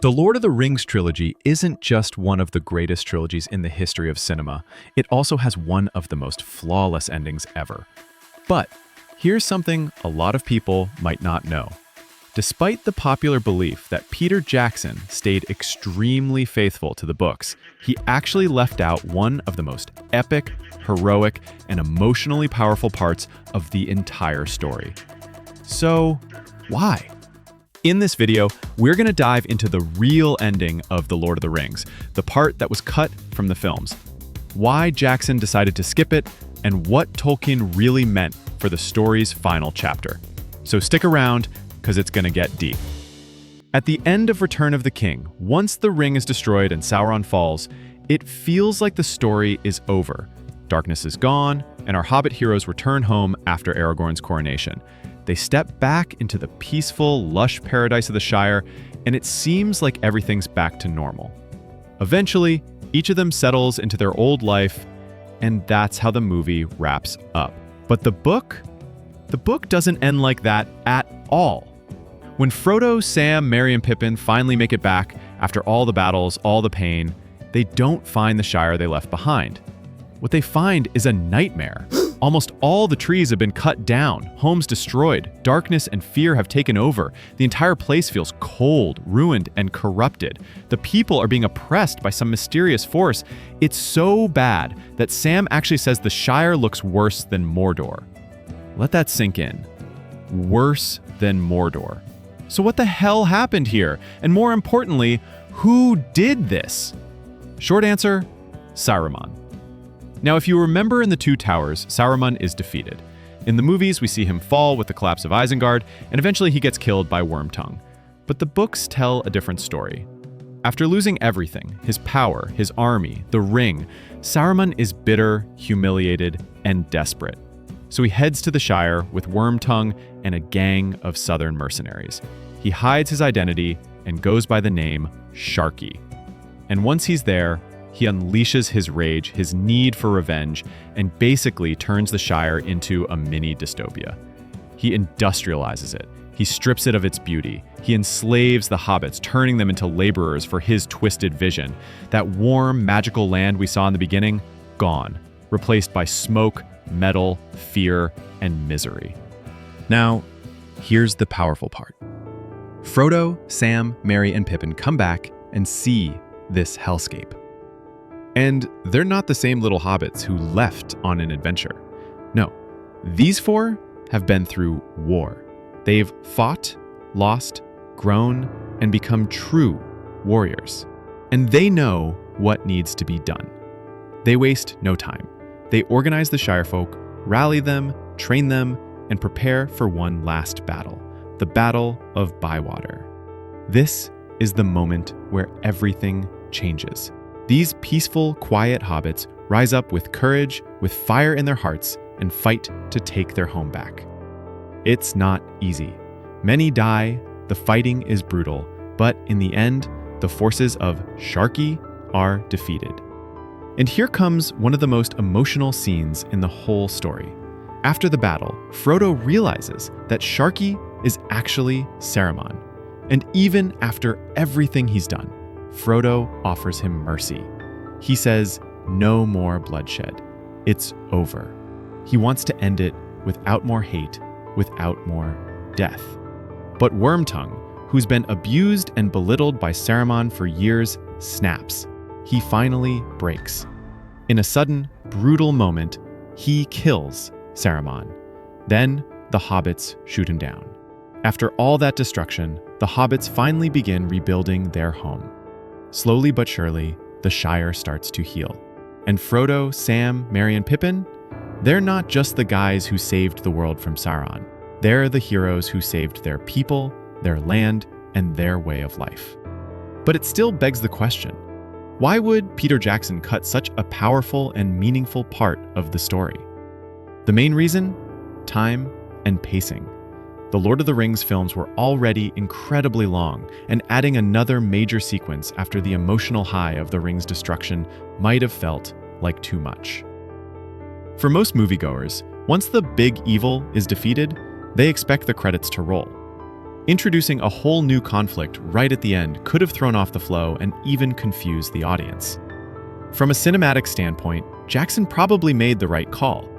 The Lord of the Rings trilogy isn't just one of the greatest trilogies in the history of cinema, it also has one of the most flawless endings ever. But here's something a lot of people might not know. Despite the popular belief that Peter Jackson stayed extremely faithful to the books, he actually left out one of the most epic, heroic, and emotionally powerful parts of the entire story. So, why? In this video, we're going to dive into the real ending of The Lord of the Rings, the part that was cut from the films, why Jackson decided to skip it, and what Tolkien really meant for the story's final chapter. So stick around, because it's going to get deep. At the end of Return of the King, once the ring is destroyed and Sauron falls, it feels like the story is over. Darkness is gone, and our Hobbit heroes return home after Aragorn's coronation. They step back into the peaceful, lush paradise of the Shire, and it seems like everything's back to normal. Eventually, each of them settles into their old life, and that's how the movie wraps up. But the book doesn't end like that at all. When Frodo, Sam, Merry, and Pippin finally make it back after all the battles, all the pain, they don't find the Shire they left behind. What they find is a nightmare. Almost all the trees have been cut down, homes destroyed, darkness and fear have taken over. The entire place feels cold, ruined, and corrupted. The people are being oppressed by some mysterious force. It's so bad that Sam actually says the Shire looks worse than Mordor. Let that sink in. Worse than Mordor. So what the hell happened here? And more importantly, who did this? Short answer, Saruman. Now, if you remember in The Two Towers, Saruman is defeated. In the movies, we see him fall with the collapse of Isengard, and eventually he gets killed by Wormtongue. But the books tell a different story. After losing everything, his power, his army, the ring, Saruman is bitter, humiliated, and desperate. So he heads to the Shire with Wormtongue and a gang of southern mercenaries. He hides his identity and goes by the name Sharky. And once he's there, he unleashes his rage, his need for revenge, and basically turns the Shire into a mini dystopia. He industrializes it. He strips it of its beauty. He enslaves the hobbits, turning them into laborers for his twisted vision. That warm, magical land we saw in the beginning, gone, replaced by smoke, metal, fear, and misery. Now, here's the powerful part. Frodo, Sam, Merry, and Pippin come back and see this hellscape. And they're not the same little hobbits who left on an adventure. No, these four have been through war. They've fought, lost, grown, and become true warriors. And they know what needs to be done. They waste no time. They organize the Shire folk, rally them, train them, and prepare for one last battle, the Battle of Bywater. This is the moment where everything changes. These peaceful, quiet hobbits rise up with courage, with fire in their hearts, and fight to take their home back. It's not easy. Many die, the fighting is brutal, but in the end, the forces of Sharky are defeated. And here comes one of the most emotional scenes in the whole story. After the battle, Frodo realizes that Sharky is actually Saruman. And even after everything he's done, Frodo offers him mercy. He says, no more bloodshed. It's over. He wants to end it without more hate, without more death. But Wormtongue, who's been abused and belittled by Saruman for years, snaps. He finally breaks. In a sudden, brutal moment, he kills Saruman. Then the hobbits shoot him down. After all that destruction, the hobbits finally begin rebuilding their home. Slowly but surely, the Shire starts to heal. And Frodo, Sam, Merry, and Pippin, they're not just the guys who saved the world from Sauron. They're the heroes who saved their people, their land, and their way of life. But it still begs the question, why would Peter Jackson cut such a powerful and meaningful part of the story? The main reason? Time and pacing. The Lord of the Rings films were already incredibly long, and adding another major sequence after the emotional high of the ring's destruction might have felt like too much. For most moviegoers, once the big evil is defeated, they expect the credits to roll. Introducing a whole new conflict right at the end could have thrown off the flow and even confused the audience. From a cinematic standpoint, Jackson probably made the right call,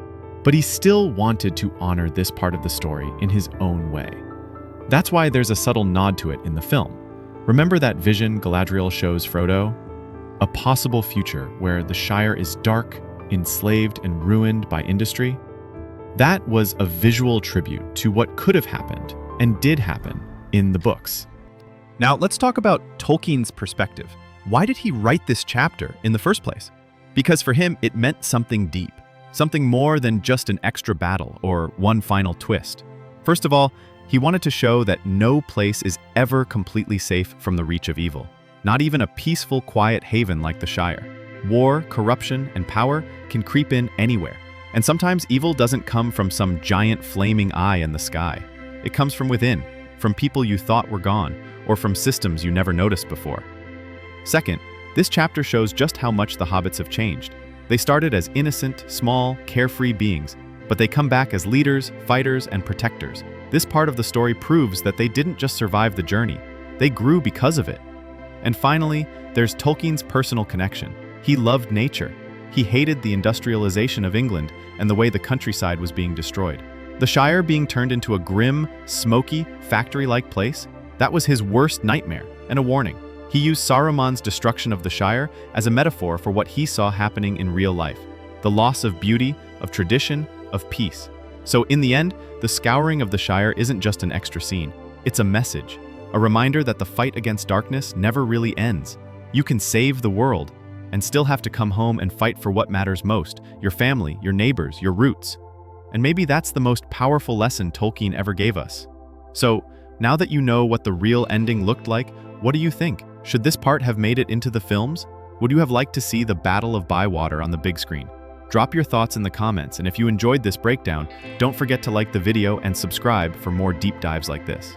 but he still wanted to honor this part of the story in his own way. That's why there's a subtle nod to it in the film. Remember that vision Galadriel shows Frodo? A possible future where the Shire is dark, enslaved, and ruined by industry? That was a visual tribute to what could have happened and did happen in the books. Now let's talk about Tolkien's perspective. Why did he write this chapter in the first place? Because for him, it meant something deep, something more than just an extra battle or one final twist. First of all, he wanted to show that no place is ever completely safe from the reach of evil, not even a peaceful, quiet haven like the Shire. War, corruption, and power can creep in anywhere. And sometimes evil doesn't come from some giant flaming eye in the sky. It comes from within, from people you thought were gone, or from systems you never noticed before. Second, this chapter shows just how much the hobbits have changed. They started as innocent, small, carefree beings, but they come back as leaders, fighters, and protectors. This part of the story proves that they didn't just survive the journey, they grew because of it. And finally, there's Tolkien's personal connection. He loved nature. He hated the industrialization of England and the way the countryside was being destroyed. The Shire being turned into a grim, smoky, factory-like place, that was his worst nightmare and a warning. He used Saruman's destruction of the Shire as a metaphor for what he saw happening in real life, the loss of beauty, of tradition, of peace. So in the end, the Scouring of the Shire isn't just an extra scene. It's a message, a reminder that the fight against darkness never really ends. You can save the world and still have to come home and fight for what matters most, your family, your neighbors, your roots. And maybe that's the most powerful lesson Tolkien ever gave us. So, now that you know what the real ending looked like, what do you think? Should this part have made it into the films? Would you have liked to see the Battle of Bywater on the big screen? Drop your thoughts in the comments, and if you enjoyed this breakdown, don't forget to like the video and subscribe for more deep dives like this.